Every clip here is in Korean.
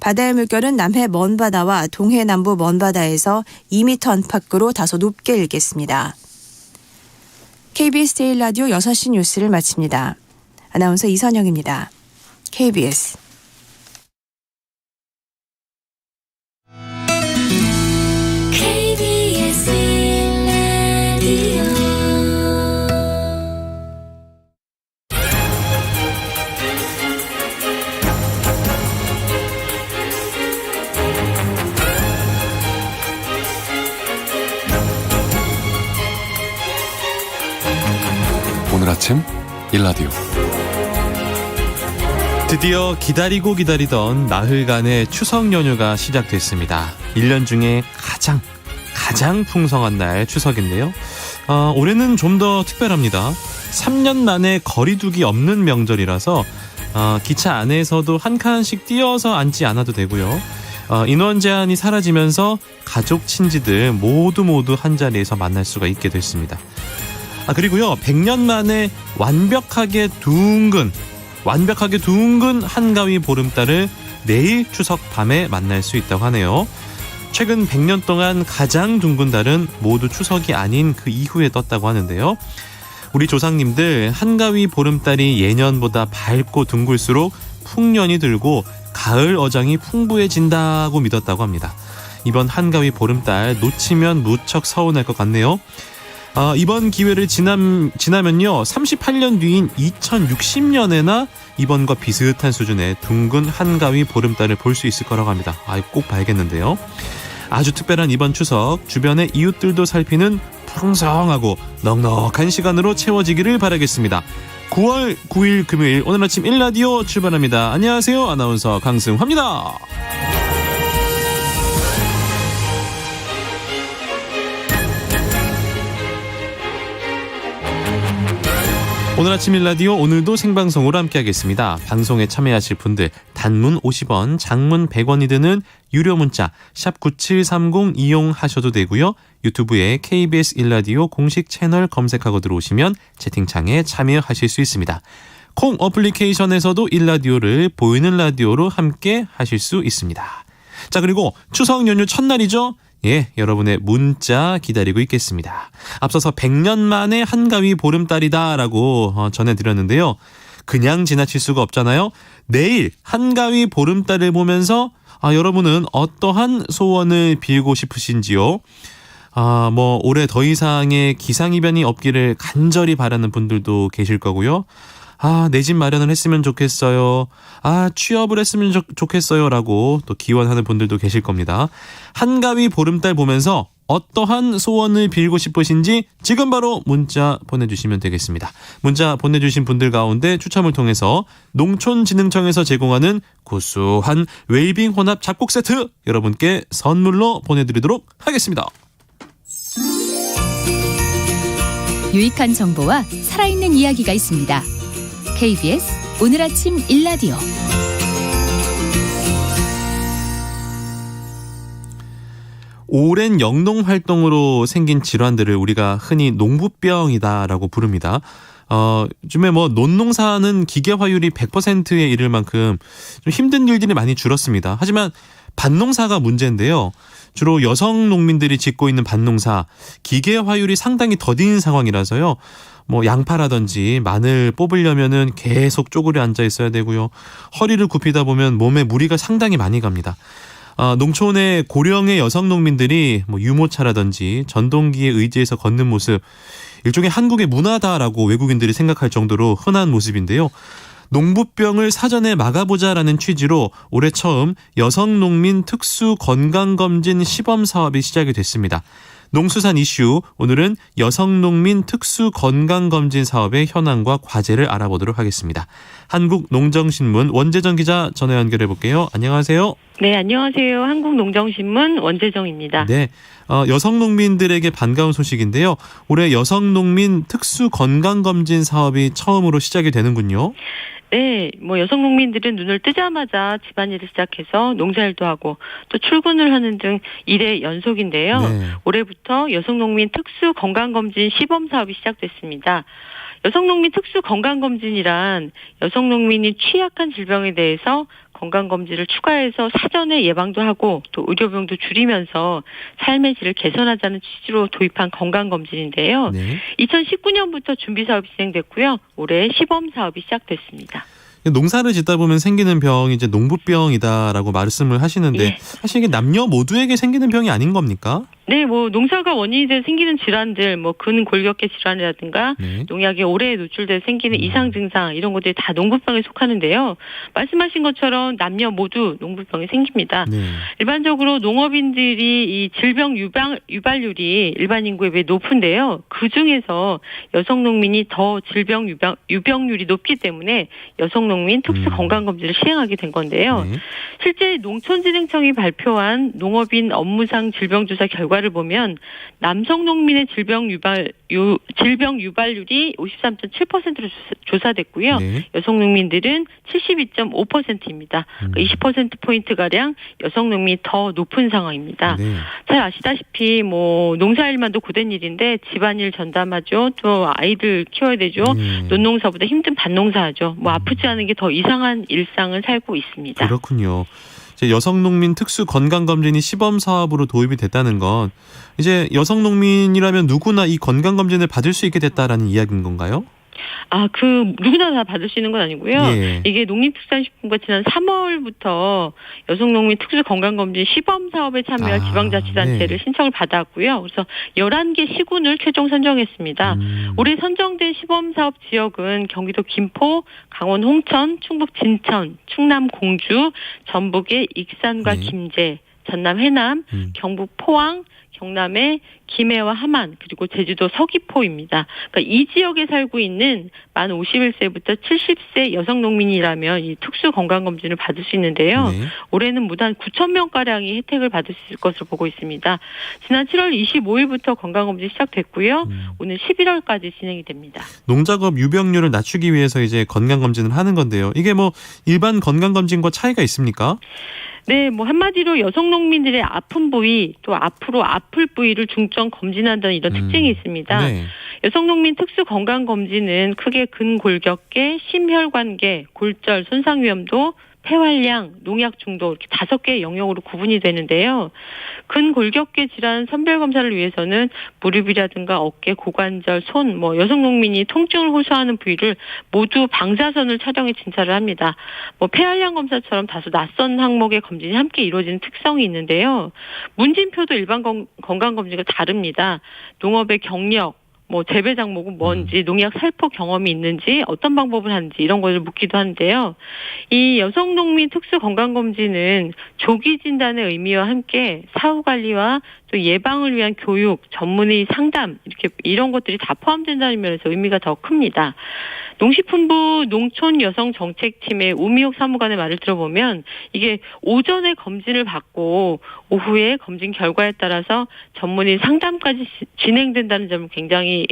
바다의 물결은 남해 먼바다와 동해 남부 먼바다에서 2m 안팎으로 다소 높게 일겠습니다. KBS 제1라디오 6시 뉴스를 마칩니다. 아나운서 이선영입니다. KBS 오늘 아침 일라디오. 드디어 기다리고 기다리던 나흘간의 추석 연휴가 시작됐습니다. 1년 중에 가장 풍성한 날 추석인데요. 올해는 좀 더 특별합니다. 3년 만에 거리두기 없는 명절이라서 기차 안에서도 한 칸씩 띄어서 앉지 않아도 되고요. 인원 제한이 사라지면서 가족 친지들 모두 한자리에서 만날 수가 있게 됐습니다. 그리고요, 100년 만에 완벽하게 둥근 한가위 보름달을 내일 추석 밤에 만날 수 있다고 하네요. 최근 100년 동안 가장 둥근 달은 모두 추석이 아닌 그 이후에 떴다고 하는데요. 우리 조상님들 한가위 보름달이 예년보다 밝고 둥글수록 풍년이 들고 가을 어장이 풍부해진다고 믿었다고 합니다. 이번 한가위 보름달 놓치면 무척 서운할 것 같네요. 이번 기회를 지나면요 38년 뒤인 2060년에나 이번과 비슷한 수준의 둥근 한가위 보름달을 볼 수 있을 거라고 합니다. 꼭 봐야겠는데요. 아주 특별한 이번 추석, 주변의 이웃들도 살피는 풍성하고 넉넉한 시간으로 채워지기를 바라겠습니다. 9월 9일 금요일 오늘 아침 1라디오 출발합니다. 안녕하세요, 아나운서 강승화입니다. 오늘 아침 1라디오 오늘도 생방송으로 함께하겠습니다. 방송에 참여하실 분들 단문 50원, 장문 100원이 드는 유료 문자 샵 9730 이용하셔도 되고요. 유튜브에 KBS 1라디오 공식 채널 검색하고 들어오시면 채팅창에 참여하실 수 있습니다. 콩 어플리케이션에서도 1라디오를 보이는 라디오로 함께 하실 수 있습니다. 자, 그리고 추석 연휴 첫날이죠. 여러분의 문자 기다리고 있겠습니다. 앞서서 100년 만에 한가위 보름달이다라고 전해드렸는데요. 그냥 지나칠 수가 없잖아요. 내일 한가위 보름달을 보면서 여러분은 어떠한 소원을 빌고 싶으신지요? 올해 더 이상의 기상이변이 없기를 간절히 바라는 분들도 계실 거고요. 내 집 마련을 했으면 좋겠어요. 취업을 했으면 좋겠어요. 라고 또 기원하는 분들도 계실 겁니다. 한가위 보름달 보면서 어떠한 소원을 빌고 싶으신지 지금 바로 문자 보내주시면 되겠습니다. 문자 보내주신 분들 가운데 추첨을 통해서 농촌진흥청에서 제공하는 고소한 웰빙 혼합 잡곡 세트 여러분께 선물로 보내드리도록 하겠습니다. 유익한 정보와 살아있는 이야기가 있습니다. KBS 오늘 아침 1라디오. 오랜 영농 활동으로 생긴 질환들을 우리가 흔히 농부병이다라고 부릅니다. 요즘에 논농사는 기계화율이 100%에 이를 만큼 좀 힘든 일들이 많이 줄었습니다. 하지만 밭농사가 문제인데요. 주로 여성 농민들이 짓고 있는 밭농사, 기계화율이 상당히 더딘 상황이라서요. 양파라든지 마늘 뽑으려면은 계속 쪼그려 앉아 있어야 되고요. 허리를 굽히다 보면 몸에 무리가 상당히 많이 갑니다. 농촌의 고령의 여성 농민들이 유모차라든지 전동기에 의지해서 걷는 모습, 일종의 한국의 문화다라고 외국인들이 생각할 정도로 흔한 모습인데요. 농부병을 사전에 막아보자라는 취지로 올해 처음 여성 농민 특수 건강검진 시범 사업이 시작이 됐습니다. 농수산 이슈, 오늘은 여성농민 특수 건강검진 사업의 현황과 과제를 알아보도록 하겠습니다. 한국농정신문 원재정 기자 전화 연결해 볼게요. 안녕하세요. 네, 안녕하세요. 한국농정신문 원재정입니다. 네, 여성농민들에게 반가운 소식인데요. 올해 여성농민 특수 건강검진 사업이 처음으로 시작이 되는군요. 네, 여성 농민들은 눈을 뜨자마자 집안일을 시작해서 농사일도 하고 또 출근을 하는 등 일의 연속인데요. 네. 올해부터 여성 농민 특수 건강검진 시범 사업이 시작됐습니다. 여성농민 특수건강검진이란 여성농민이 취약한 질병에 대해서 건강검진을 추가해서 사전에 예방도 하고 또 의료비용도 줄이면서 삶의 질을 개선하자는 취지로 도입한 건강검진인데요. 네. 2019년부터 준비사업이 진행됐고요. 올해 시범사업이 시작됐습니다. 농사를 짓다 보면 생기는 병이 이제 농부병이다라고 말씀을 하시는데 예. 사실 이게 남녀 모두에게 생기는 병이 아닌 겁니까? 네, 뭐 농사가 원인이 돼 생기는 질환들, 뭐 근골격계 질환이라든가 네. 농약에 오래 노출돼 생기는 이상 증상 이런 것들이 다 농부병에 속하는데요. 말씀하신 것처럼 남녀 모두 농부병이 생깁니다. 네. 일반적으로 농업인들이 이 질병 유발률이 일반 인구에 비해 높은데요. 그 중에서 여성 농민이 더 질병 유병률이 높기 때문에 여성 농민 특수 건강검진을 시행하게 된 건데요. 네. 실제 농촌진흥청이 발표한 농업인 업무상 질병조사 결과를 보면 남성 농민의 질병 유발률이 53.7%로 조사됐고요. 네. 여성 농민들은 72.5%입니다. 그러니까 20%포인트가량 여성 농민이 더 높은 상황입니다. 네. 잘 아시다시피 뭐 농사일만도 고된 일인데 집안일 전담하죠. 또 아이들 키워야 되죠. 논농사보다 힘든 밭농사하죠. 뭐 아프지 않은 게 더 이상한 일상을 살고 있습니다. 그렇군요. 이제 여성 농민 특수 건강 검진이 시범 사업으로 도입이 됐다는 건 이제 여성 농민이라면 누구나 이 건강 검진을 받을 수 있게 됐다라는 이야기인 건가요? 누구나 다 받을 수 있는 건 아니고요. 예. 이게 농림축산식품부가 지난 3월부터 여성농민 특수건강검진 시범사업에 참여할 지방자치단체를 네. 신청을 받았고요. 그래서 11개 시군을 최종 선정했습니다. 올해 선정된 시범사업 지역은 경기도 김포, 강원 홍천, 충북 진천, 충남 공주, 전북의 익산과 네. 김제, 전남 해남, 경북 포항, 경남의 김해와 함안 그리고 제주도 서귀포입니다. 그러니까 이 지역에 살고 있는 만 51세부터 70세 여성 농민이라면 이 특수 건강검진을 받을 수 있는데요. 네. 올해는 무려 9천 명가량이 혜택을 받을 수 있을 것으로 보고 있습니다. 지난 7월 25일부터 건강검진이 시작됐고요. 오늘 11월까지 진행이 됩니다. 농작업 유병률을 낮추기 위해서 이제 건강 검진을 하는 건데요. 이게 뭐 일반 건강 검진과 차이가 있습니까? 네, 뭐 한마디로 여성 농민들의 아픈 부위 또 앞으로 아플 부위를 중점 검진한다는 이런 특징이 있습니다. 네. 여성 농민 특수 건강 검진은 크게 근골격계, 심혈관계, 골절 손상 위험도, 폐활량, 농약 중독 이렇게 5개의 영역으로 구분이 되는데요. 근골격계 질환 선별 검사를 위해서는 무릎이라든가 어깨, 고관절, 손, 뭐 여성 농민이 통증을 호소하는 부위를 모두 방사선을 촬영해 진찰을 합니다. 뭐 폐활량 검사처럼 다소 낯선 항목의 검진이 함께 이루어지는 특성이 있는데요. 문진표도 일반 건강 검진과 다릅니다. 농업의 경력, 뭐 재배 작목은 뭔지, 농약 살포 경험이 있는지, 어떤 방법을 하는지 이런 것을 묻기도 하는데요. 이 여성 농민 특수 건강 검진은 조기 진단의 의미와 함께 사후 관리와 또 예방을 위한 교육, 전문의 상담 이런 것들이 다 포함된다는 면에서 의미가 더 큽니다. 농식품부 농촌여성정책팀의 우미옥 사무관의 말을 들어보면 이게 오전에 검진을 받고 오후에 검진 결과에 따라서 전문의 상담까지 진행된다는 점은 굉장히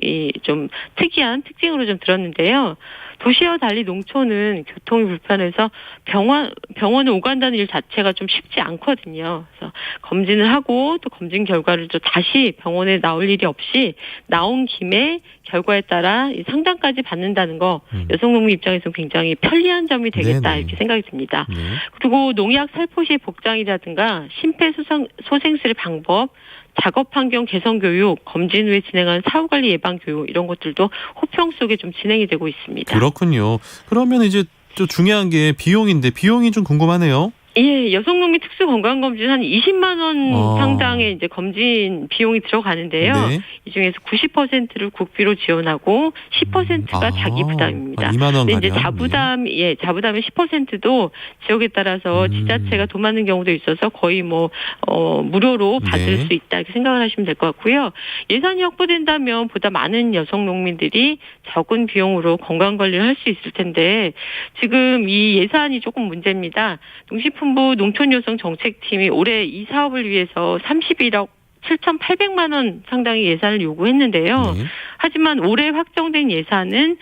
좀 특이한 특징으로 좀 들었는데요. 도시와 달리 농촌은 교통이 불편해서 병원에 오간다는 일 자체가 좀 쉽지 않거든요. 그래서 검진을 하고 또 검진 결과를 또 다시 병원에 나올 일이 없이 나온 김에 결과에 따라 이 상담까지 받는다는 거 여성 농민 입장에서는 굉장히 편리한 점이 되겠다 네네. 이렇게 생각이 듭니다. 네. 그리고 농약 살포 시 복장이라든가 심폐소생술의 방법, 작업 환경 개선 교육, 검진 후에 진행하는 사후 관리 예방 교육 이런 것들도 호평 속에 좀 진행이 되고 있습니다. 그렇군요. 그러면 이제 또 중요한 게 비용인데 비용이 좀 궁금하네요. 예, 여성 농민 특수 건강 검진 한 20만 원 상당의 이제 검진 비용이 들어가는데요. 네. 이 중에서 90%를 국비로 지원하고 10%가 자기 부담입니다. 2만 원 근데 이제 가량. 자부담의 10%도 지역에 따라서 지자체가 도맡는 경우도 있어서 거의 무료로 받을 네. 수 있다 이렇게 생각을 하시면 될 것 같고요. 예산이 확보된다면 보다 많은 여성 농민들이 적은 비용으로 건강 관리를 할 수 있을 텐데 지금 이 예산이 조금 문제입니다. 농식품부 농촌여성정책팀이 올해 이 사업을 위해서 31억 7,800만 원 상당의 예산을 요구했는데요. 네. 하지만 올해 확정된 예산은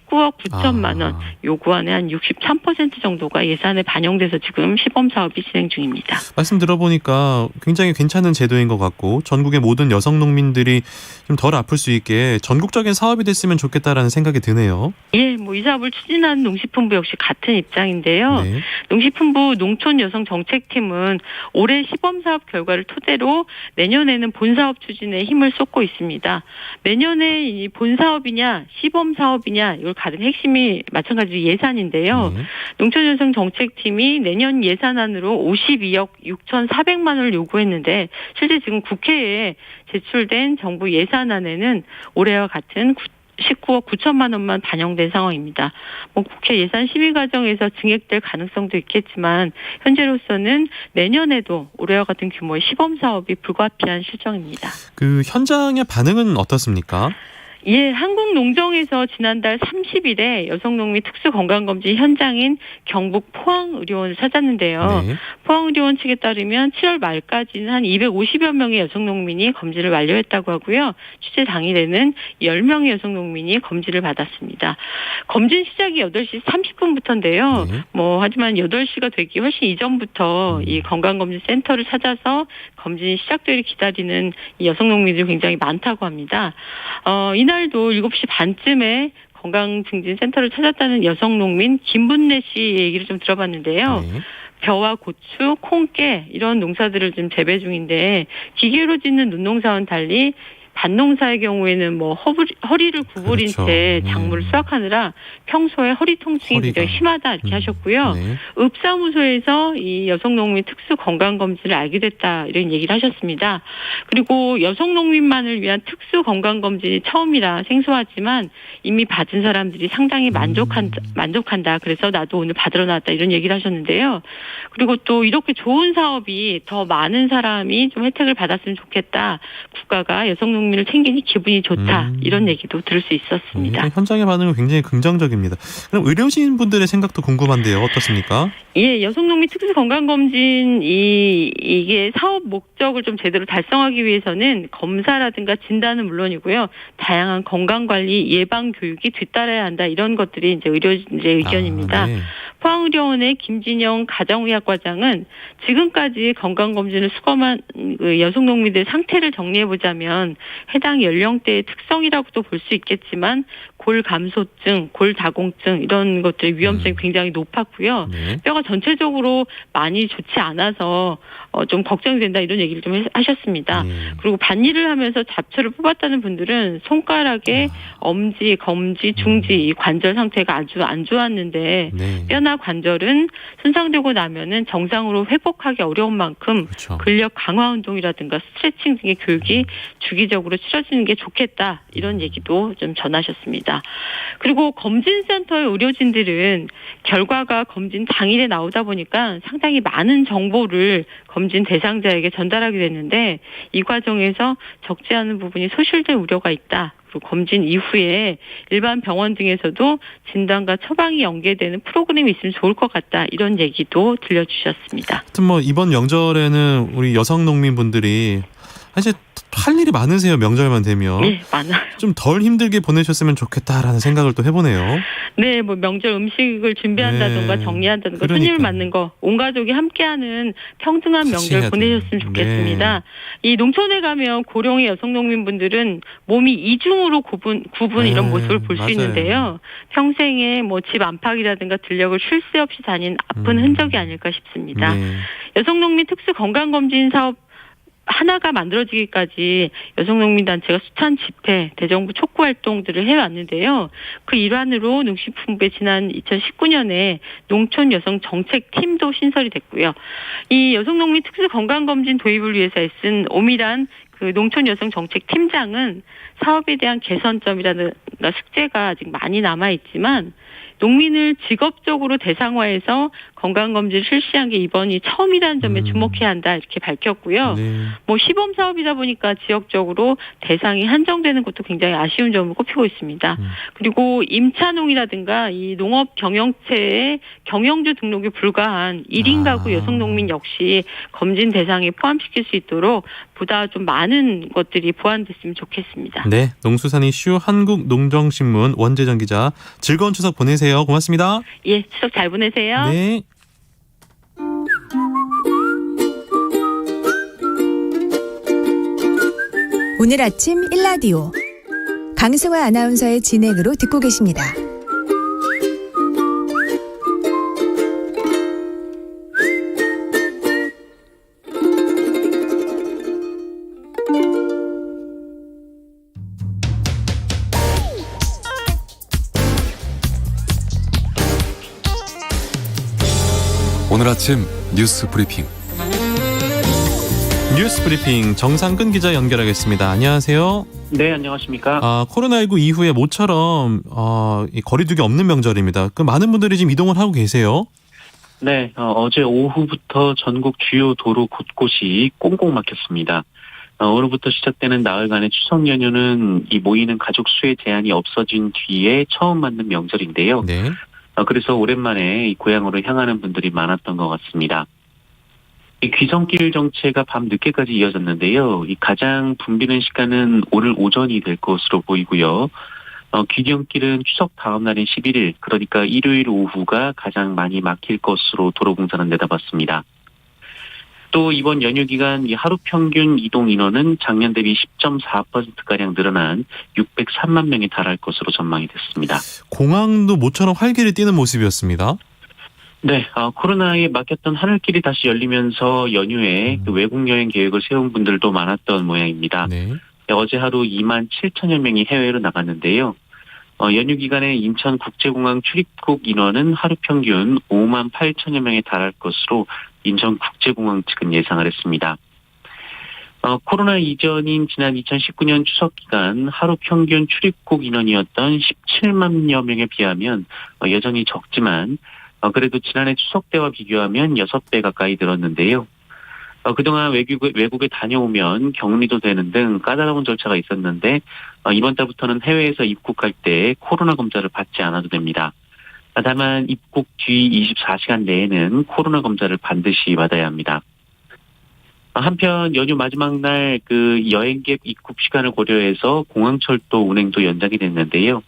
19억 9천만 원, 요구안의 한 63% 정도가 예산에 반영돼서 지금 시범 사업이 진행 중입니다. 말씀 들어보니까 굉장히 괜찮은 제도인 것 같고 전국의 모든 여성 농민들이 좀 덜 아플 수 있게 전국적인 사업이 됐으면 좋겠다라는 생각이 드네요. 예, 뭐 이 사업을 추진하는 농식품부 역시 같은 입장인데요. 네. 농식품부 농촌여성정책팀은 올해 시범사업 결과를 토대로 내년에는 본사업 추진에 힘을 쏟고 있습니다. 내년에 이 본사업이냐 시범사업이냐 이걸 가장 핵심이 마찬가지로 예산인데요. 네. 농촌여성정책팀이 내년 예산안으로 52억 6,400만 원을 요구했는데 실제 지금 국회에 제출된 정부 예산안에는 올해와 같은 19억 9천만 원만 반영된 상황입니다. 뭐 국회 예산 심의 과정에서 증액될 가능성도 있겠지만 현재로서는 내년에도 올해와 같은 규모의 시범 사업이 불가피한 실정입니다. 그 현장의 반응은 어떻습니까? 예, 한국농정에서 지난달 30일에 여성농민 특수건강검진 현장인 경북 포항의료원을 찾았는데요. 네. 포항의료원 측에 따르면 7월 말까지는 한 250여 명의 여성농민이 검진을 완료했다고 하고요. 취재 당일에는 10명의 여성농민이 검진을 받았습니다. 검진 시작이 8시 30분부터인데요. 네. 하지만 8시가 되기 훨씬 이전부터 이 건강검진 센터를 찾아서 검진이 시작되기를 기다리는 이 여성농민들이 굉장히 많다고 합니다. 이날도 7시 반쯤에 건강증진센터를 찾았다는 여성농민 김분래 씨 얘기를 좀 들어봤는데요. 네. 벼와 고추, 콩깨 이런 농사들을 좀 재배 중인데 기계로 짓는 눈농사와는 달리 밭농사의 경우에는 허리를 구부린 그렇죠. 채 작물을 수확하느라 평소에 허리 통증이 굉장히 심하다 이렇게 하셨고요. 네. 읍사무소에서 이 여성농민 특수건강검진을 알게 됐다 이런 얘기를 하셨습니다. 그리고 여성농민만을 위한 특수건강검진이 처음이라 생소하지만 이미 받은 사람들이 상당히 만족한다. 그래서 나도 오늘 받으러 나왔다 이런 얘기를 하셨는데요. 그리고 또 이렇게 좋은 사업이 더 많은 사람이 좀 혜택을 받았으면 좋겠다. 국가가 여성농민을 챙기니 기분이 좋다. 이런 얘기도 들을 수 있었습니다. 현장의 반응은 굉장히 긍정적입니다. 그럼 의료진 분들의 생각도 궁금한데요. 어떻습니까? 예, 여성농민 특수건강검진 이게 사업 목적을 좀 제대로 달성하기 위해서는 검사라든가 진단은 물론이고요. 다양한 건강관리, 예방교육이 뒤따라야 한다. 이런 것들이 이제 의료진의 의견입니다. 네. 포항의료원의 김진영 가정의학과장은 지금까지 건강검진을 수검한 여성농민들의 상태를 정리해보자면 해당 연령대의 특성이라고도 볼 수 있겠지만 골감소증, 골다공증 이런 것들의 위험성이 굉장히 높았고요. 네. 뼈가 전체적으로 많이 좋지 않아서 좀 걱정이 된다 이런 얘기를 좀 하셨습니다. 네. 그리고 밭일을 하면서 잡초를 뽑았다는 분들은 손가락에 엄지, 검지, 중지 이 관절 상태가 아주 안 좋았는데 네. 뼈나 관절은 손상되고 나면은 정상으로 회복하기 어려운 만큼 그렇죠. 근력 강화 운동이라든가 스트레칭 등의 교육이 주기적으로 치러지는 게 좋겠다 이런 얘기도 좀 전하셨습니다. 그리고 검진센터의 의료진들은 결과가 검진 당일에 나오다 보니까 상당히 많은 정보를 검진 대상자에게 전달하게 됐는데 이 과정에서 적지 않은 부분이 소실될 우려가 있다. 그리고 검진 이후에 일반 병원 등에서도 진단과 처방이 연계되는 프로그램이 있으면 좋을 것 같다. 이런 얘기도 들려주셨습니다. 하여튼 이번 명절에는 우리 여성 농민분들이 사실 할 일이 많으세요. 명절만 되면. 네, 많아요. 좀 덜 힘들게 보내셨으면 좋겠다라는 생각을 또 해보네요. 네, 명절 음식을 준비한다든가 네. 정리한다든가 그러니까요. 손님을 맞는 거 온 가족이 함께하는 평등한 같이 해야 명절 보내셨으면 돼요. 좋겠습니다. 이 농촌에 가면 고령의 여성 농민분들은 몸이 이중으로 구분 이런 네, 모습을 볼 수 맞아요. 있는데요. 평생에 집 안팎이라든가 들녘을 쉴 새 없이 다닌 아픈 흔적이 아닐까 싶습니다. 네. 여성 농민 특수 건강검진 사업 하나가 만들어지기까지 여성농민단체가 숱한 집회, 대정부 촉구 활동들을 해왔는데요. 그 일환으로 농식품부에 지난 2019년에 농촌 여성 정책팀도 신설이 됐고요. 이 여성농민 특수건강검진 도입을 위해서 애쓴 오미란 그 농촌 여성 정책 팀장은 사업에 대한 개선점이라든가 숙제가 아직 많이 남아 있지만 농민을 직업적으로 대상화해서 건강검진을 실시한 게 이번이 처음이라는 점에 주목해야 한다 이렇게 밝혔고요. 네. 뭐 시범 사업이다 보니까 지역적으로 대상이 한정되는 것도 굉장히 아쉬운 점을 꼽히고 있습니다. 그리고 임차농이라든가 이 농업 경영체의 경영주 등록이 불가한 1인 가구 여성 농민 역시 검진 대상에 포함시킬 수 있도록 보다 좀 많은 것들이 보완됐으면 좋겠습니다. 네, 농수산 이슈 한국농정신문 원재정 기자, 즐거운 추석 보내세요. 고맙습니다. 예, 추석 잘 보내세요. 네. 오늘 아침 일라디오 강승화 아나운서의 진행으로 듣고 계십니다. 오늘 아침 뉴스 브리핑. 뉴스 브리핑 정상근 기자 연결하겠습니다. 안녕하세요. 네, 안녕하십니까. 코로나19 이후에 모처럼 이 거리두기 없는 명절입니다. 그 많은 분들이 지금 이동을 하고 계세요. 네, 어제 오후부터 전국 주요 도로 곳곳이 꽁꽁 막혔습니다. 오늘부터 시작되는 나흘간의 추석 연휴는 이 모이는 가족 수의 제한이 없어진 뒤에 처음 맞는 명절인데요. 네. 그래서 오랜만에 이 고향으로 향하는 분들이 많았던 것 같습니다. 이 귀성길 정체가 밤 늦게까지 이어졌는데요. 이 가장 붐비는 시간은 오늘 오전이 될 것으로 보이고요. 귀경길은 추석 다음 날인 11일, 그러니까 일요일 오후가 가장 많이 막힐 것으로 도로공사는 내다봤습니다. 또 이번 연휴 기간 이 하루 평균 이동 인원은 작년 대비 10.4%가량 늘어난 603만 명에 달할 것으로 전망이 됐습니다. 공항도 모처럼 활기를 띠는 모습이었습니다. 네, 코로나에 막혔던 하늘길이 다시 열리면서 연휴에 그 외국 여행 계획을 세운 분들도 많았던 모양입니다. 네. 어제 하루 2만 7천여 명이 해외로 나갔는데요. 연휴 기간에 인천국제공항 출입국 인원은 하루 평균 5만 8천여 명에 달할 것으로 인천국제공항 측은 예상을 했습니다. 코로나 이전인 지난 2019년 추석 기간 하루 평균 출입국 인원이었던 17만여 명에 비하면 여전히 적지만 그래도 지난해 추석 때와 비교하면 6배 가까이 늘었는데요. 그동안 외국에 다녀오면 격리도 되는 등 까다로운 절차가 있었는데 이번 달부터는 해외에서 입국할 때 코로나 검사를 받지 않아도 됩니다. 다만 입국 뒤 24시간 내에는 코로나 검사를 반드시 받아야 합니다. 한편 연휴 마지막 날 그 여행객 입국 시간을 고려해서 공항철도 운행도 연장이 됐는데요.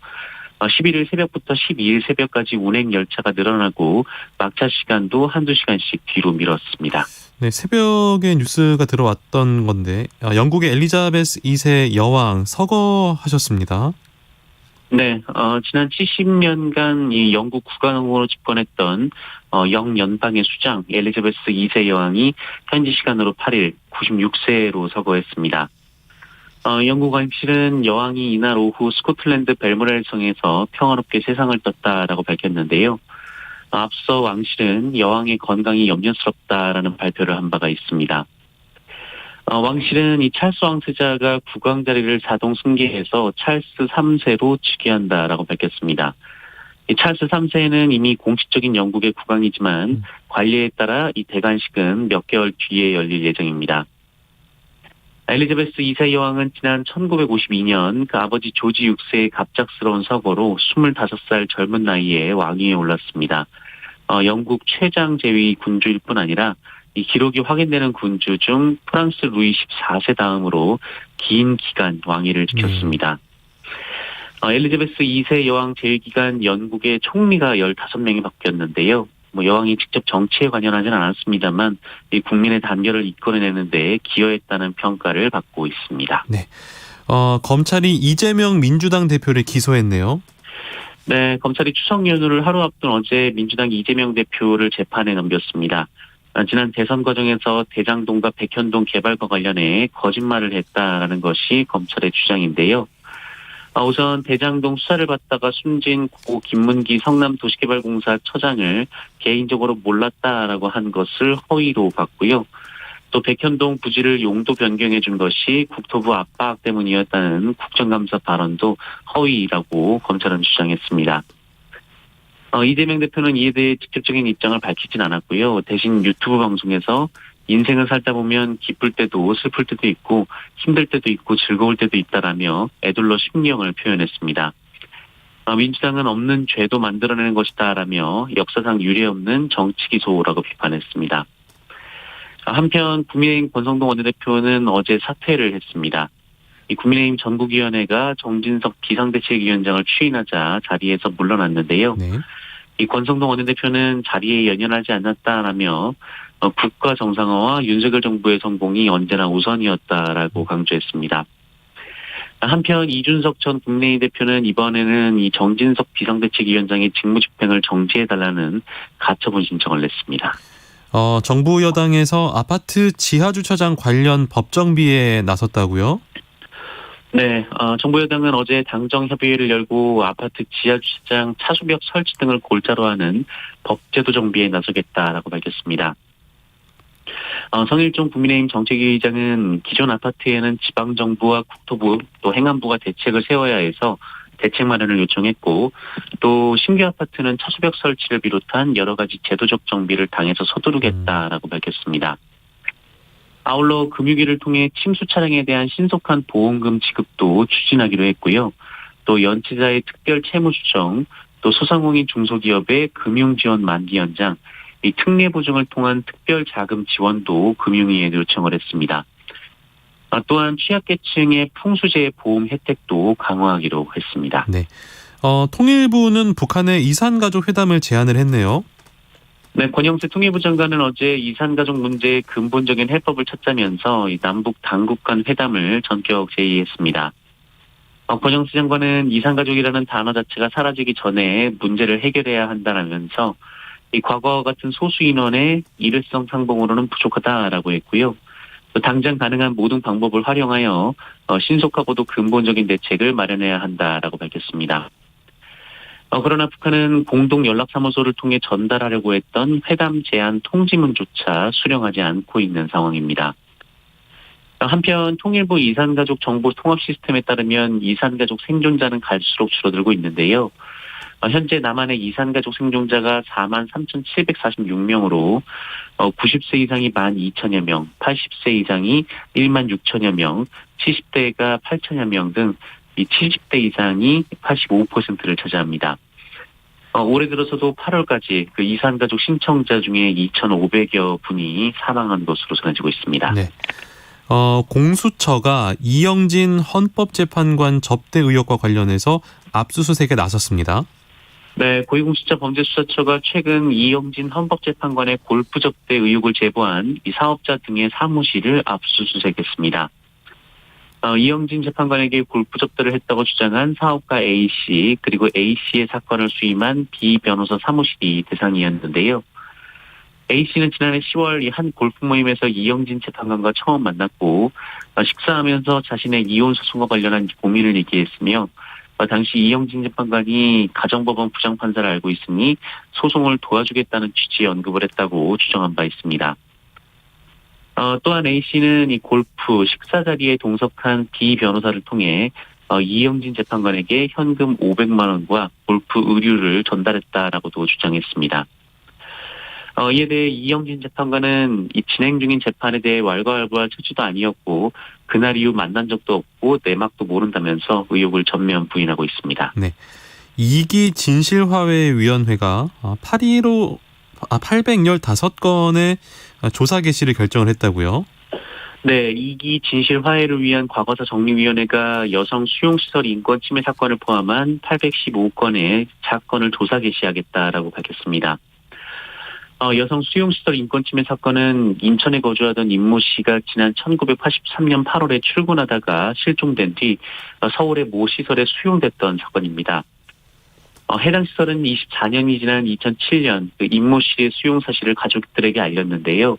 11일 새벽부터 12일 새벽까지 운행 열차가 늘어나고 막차 시간도 한두 시간씩 뒤로 미뤘습니다. 네, 새벽에 뉴스가 들어왔던 건데 영국의 엘리자베스 2세 여왕 서거하셨습니다. 네, 지난 70년간 이 영국 국왕으로 집권했던 영연방의 수장 엘리자베스 2세 여왕이 현지 시간으로 8일 96세로 서거했습니다. 영국 왕실은 여왕이 이날 오후 스코틀랜드 벨모렐 성에서 평화롭게 세상을 떴다라고 밝혔는데요. 앞서 왕실은 여왕의 건강이 염려스럽다라는 발표를 한 바가 있습니다. 왕실은 이 찰스 왕세자가 국왕 자리를 자동 승계해서 찰스 3세로 즉위한다라고 밝혔습니다. 이 찰스 3세는 이미 공식적인 영국의 국왕이지만 관리에 따라 이 대관식은 몇 개월 뒤에 열릴 예정입니다. 엘리자베스 2세 여왕은 지난 1952년 그 아버지 조지 6세의 갑작스러운 서거로 25살 젊은 나이에 왕위에 올랐습니다. 영국 최장 재위 군주일 뿐 아니라 이 기록이 확인되는 군주 중 프랑스 루이 14세 다음으로 긴 기간 왕위를 지켰습니다. 엘리자베스 2세 여왕 재위 기간 영국의 총리가 15명이 바뀌었는데요. 여왕이 직접 정치에 관여하지는 않았습니다만 이 국민의 단결을 이끌어내는 데 기여했다는 평가를 받고 있습니다. 네, 검찰이 이재명 민주당 대표를 기소했네요. 네, 검찰이 추석 연휴를 하루 앞둔 어제 민주당 이재명 대표를 재판에 넘겼습니다. 지난 대선 과정에서 대장동과 백현동 개발과 관련해 거짓말을 했다라는 것이 검찰의 주장인데요. 우선 대장동 수사를 받다가 숨진 고 김문기 성남도시개발공사 처장을 개인적으로 몰랐다라고 한 것을 허위로 봤고요. 또 백현동 부지를 용도 변경해 준 것이 국토부 압박 때문이었다는 국정감사 발언도 허위라고 검찰은 주장했습니다. 이재명 대표는 이에 대해 직접적인 입장을 밝히진 않았고요. 대신 유튜브 방송에서 인생을 살다 보면 기쁠 때도 슬플 때도 있고 힘들 때도 있고 즐거울 때도 있다라며 애둘러 심경을 표현했습니다. 민주당은 없는 죄도 만들어내는 것이다라며 역사상 유례없는 정치 기소라고 비판했습니다. 한편 국민의힘 권성동 원내대표는 어제 사퇴를 했습니다. 이 국민의힘 전국위원회가 정진석 비상대책위원장을 추인하자 자리에서 물러났는데요. 네. 이 권성동 원내대표는 자리에 연연하지 않았다라며 국가 정상화와 윤석열 정부의 성공이 언제나 우선이었다라고 강조했습니다. 한편 이준석 전 국민의힘 대표는 이번에는 이 정진석 비상대책위원장의 직무집행을 정지해달라는 가처분 신청을 냈습니다. 정부 여당에서 아파트 지하주차장 관련 법정비에 나섰다고요? 네, 정부 여당은 어제 당정협의회를 열고 아파트 지하주차장 차수벽 설치 등을 골자로 하는 법제도 정비에 나서겠다라고 밝혔습니다. 성일종 국민의힘 정책위 의장은 기존 아파트에는 지방정부와 국토부 또 행안부가 대책을 세워야 해서 대책 마련을 요청했고 또 신규 아파트는 차수벽 설치를 비롯한 여러 가지 제도적 정비를 당해서 서두르겠다라고 밝혔습니다. 아울러 금융위를 통해 침수 차량에 대한 신속한 보험금 지급도 추진하기로 했고요. 또 연체자의 특별 채무 수정, 또 소상공인 중소기업의 금융지원 만기 연장, 이 특례 보증을 통한 특별 자금 지원도 금융위에 요청을 했습니다. 또한 취약계층의 풍수재해 보험 혜택도 강화하기로 했습니다. 네. 통일부는 북한의 이산가족 회담을 제안을 했네요. 네, 권영세 통일부 장관은 어제 이산가족 문제의 근본적인 해법을 찾자면서 이 남북 당국 간 회담을 전격 제의했습니다. 권영세 장관은 이산가족이라는 단어 자체가 사라지기 전에 문제를 해결해야 한다라면서 이 과거와 같은 소수 인원의 일회성 상봉으로는 부족하다라고 했고요. 또 당장 가능한 모든 방법을 활용하여 신속하고도 근본적인 대책을 마련해야 한다라고 밝혔습니다. 그러나 북한은 공동 연락사무소를 통해 전달하려고 했던 회담 제안 통지문조차 수령하지 않고 있는 상황입니다. 한편 통일부 이산가족 정보 통합 시스템에 따르면 이산가족 생존자는 갈수록 줄어들고 있는데요. 현재 남한의 이산가족 생존자가 43,746명으로 90세 이상이 12,000여 명, 80세 이상이 16,000여 명, 70대가 8,000여 명 등 이 70대 이상이 85%를 차지합니다. 올해 들어서도 8월까지 그 이산가족 신청자 중에 2,500여 분이 사망한 것으로 전해지고 있습니다. 네. 공수처가 이영진 헌법재판관 접대 의혹과 관련해서 압수수색에 나섰습니다. 네, 고위공직자범죄수사처가 최근 이영진 헌법재판관의 골프 접대 의혹을 제보한 이 사업자 등의 사무실을 압수수색했습니다. 이영진 재판관에게 골프 접대를 했다고 주장한 사업가 A씨 그리고 A씨의 사건을 수임한 B 변호사 사무실이 대상이었는데요. A씨는 지난해 10월 이 한 골프 모임에서 이영진 재판관과 처음 만났고 식사하면서 자신의 이혼 소송과 관련한 고민을 얘기했으며 당시 이영진 재판관이 가정법원 부장판사를 알고 있으니 소송을 도와주겠다는 취지의 언급을 했다고 주장한 바 있습니다. 또한 A씨는 이 골프 식사 자리에 동석한 B 변호사를 통해 이영진 재판관에게 현금 500만 원과 골프 의류를 전달했다라고도 주장했습니다. 이에 대해 이영진 재판관은 이 진행 중인 재판에 대해 왈가왈부할 처지도 아니었고 그날 이후 만난 적도 없고 내막도 모른다면서 의혹을 전면 부인하고 있습니다. 네. 2기 진실화해위원회가 815건의 조사 개시를 결정을 했다고요? 네, 2기 진실화해를 위한 과거사 정리위원회가 여성 수용시설 인권 침해 사건을 포함한 815건의 사건을 조사 개시하겠다라고 밝혔습니다. 여성 수용시설 인권 침해 사건은 인천에 거주하던 임모 씨가 지난 1983년 8월에 출근하다가 실종된 뒤 서울의 모 시설에 수용됐던 사건입니다. 해당 시설은 24년이 지난 2007년 그 임모 씨의 수용 사실을 가족들에게 알렸는데요.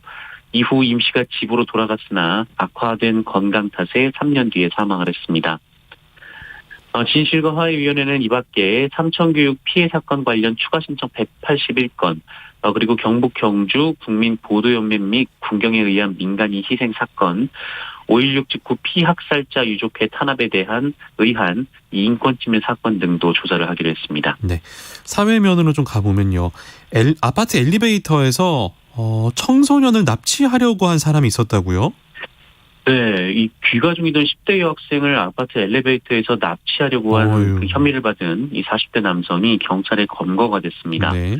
이후 임 씨가 집으로 돌아갔으나 악화된 건강 탓에 3년 뒤에 사망을 했습니다. 진실과 화해위원회는 이 밖에 삼천교육 피해 사건 관련 추가 신청 181건, 그리고 경북 경주 국민보도연맹 및 군경에 의한 민간인 희생 사건, 5.16 직후 피학살자 유족회 탄압에 대한 의한 이 인권침해 사건 등도 조사를 하기로 했습니다. 네. 사회면으로 좀 가보면요. 아파트 엘리베이터에서 청소년을 납치하려고 한 사람이 있었다고요? 네, 이 귀가 중이던 10대 여학생을 아파트 엘리베이터에서 납치하려고 한 그 혐의를 받은 이 40대 남성이 경찰에 검거가 됐습니다. 네.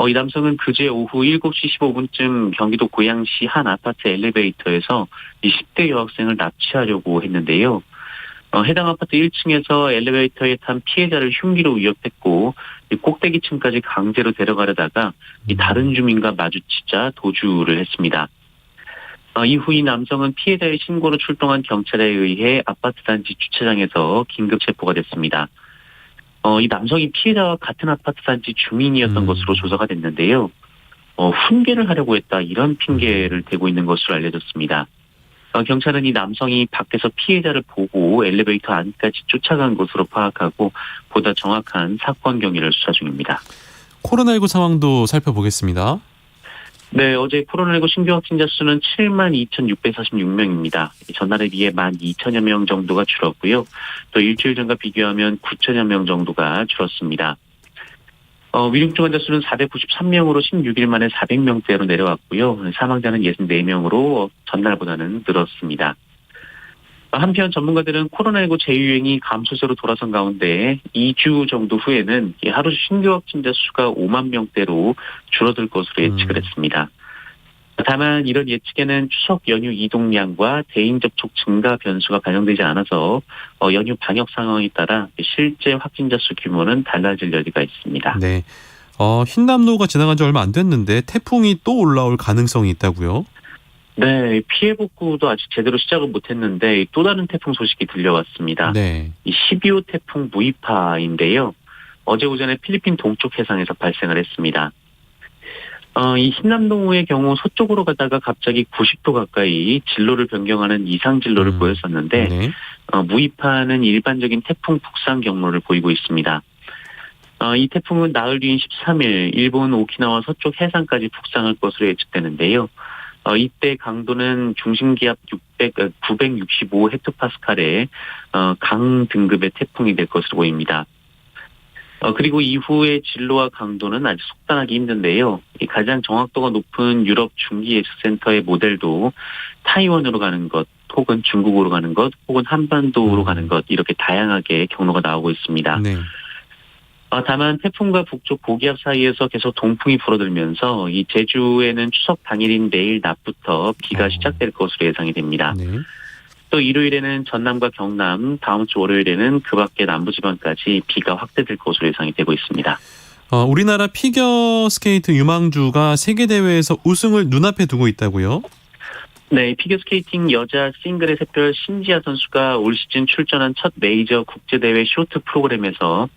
이 남성은 그제 오후 7시 15분쯤 경기도 고양시 한 아파트 엘리베이터에서 이 10대 여학생을 납치하려고 했는데요. 해당 아파트 1층에서 엘리베이터에 탄 피해자를 흉기로 위협했고 이 꼭대기층까지 강제로 데려가려다가 이 다른 주민과 마주치자 도주를 했습니다. 이후 이 남성은 피해자의 신고로 출동한 경찰에 의해 아파트 단지 주차장에서 긴급 체포가 됐습니다. 이 남성이 피해자와 같은 아파트 단지 주민이었던 것으로 조사가 됐는데요. 훈계를 하려고 했다 이런 핑계를 대고 있는 것으로 알려졌습니다. 경찰은 이 남성이 밖에서 피해자를 보고 엘리베이터 안까지 쫓아간 것으로 파악하고 보다 정확한 사건 경위를 수사 중입니다. 코로나19 상황도 살펴보겠습니다. 네, 어제 코로나19 신규 확진자 수는 72,646명입니다. 전날에 비해 12,000여 명 정도가 줄었고요. 또 일주일 전과 비교하면 9,000여 명 정도가 줄었습니다. 위중증 환자 수는 493명으로 16일 만에 400명대로 내려왔고요. 사망자는 64명으로 전날보다는 늘었습니다. 한편 전문가들은 코로나19 재유행이 감소세로 돌아선 가운데 2주 정도 후에는 하루 신규 확진자 수가 5만 명대로 줄어들 것으로 예측을 했습니다. 다만 이런 예측에는 추석 연휴 이동량과 대인 접촉 증가 변수가 반영되지 않아서 연휴 방역 상황에 따라 실제 확진자 수 규모는 달라질 여지가 있습니다. 네. 흰남노가 지나간 지 얼마 안 됐는데 태풍이 또 올라올 가능성이 있다고요? 네, 피해 복구도 아직 제대로 시작을 못했는데 또 다른 태풍 소식이 들려왔습니다. 네. 이 12호 태풍 무이파인데요. 어제 오전에 필리핀 동쪽 해상에서 발생을 했습니다. 이 흰남노의 경우 서쪽으로 가다가 갑자기 90도 가까이 진로를 변경하는 이상 진로를 보였었는데 네. 무이파는 일반적인 태풍 북상 경로를 보이고 있습니다. 이 태풍은 나흘 뒤인 13일 일본 오키나와 서쪽 해상까지 북상할 것으로 예측되는데요. 이때 강도는 중심기압 965 헥토파스칼의 강 등급의 태풍이 될 것으로 보입니다. 그리고 이후의 진로와 강도는 아직 속단하기 힘든데요. 가장 정확도가 높은 유럽 중기예측센터의 모델도 타이완으로 가는 것, 혹은 중국으로 가는 것, 혹은 한반도로 가는 것 이렇게 다양하게 경로가 나오고 있습니다. 네. 다만 태풍과 북쪽 고기압 사이에서 계속 동풍이 불어들면서 이 제주에는 추석 당일인 내일 낮부터 비가 시작될 것으로 예상이 됩니다. 네. 또 일요일에는 전남과 경남, 다음 주 월요일에는 그 밖의 남부지방까지 비가 확대될 것으로 예상이 되고 있습니다. 우리나라 피겨스케이트 유망주가 세계대회에서 우승을 눈앞에 두고 있다고요? 네, 피겨스케이팅 여자 싱글의 샛별 신지아 선수가 올 시즌 출전한 첫 메이저 국제대회 쇼트 프로그램에서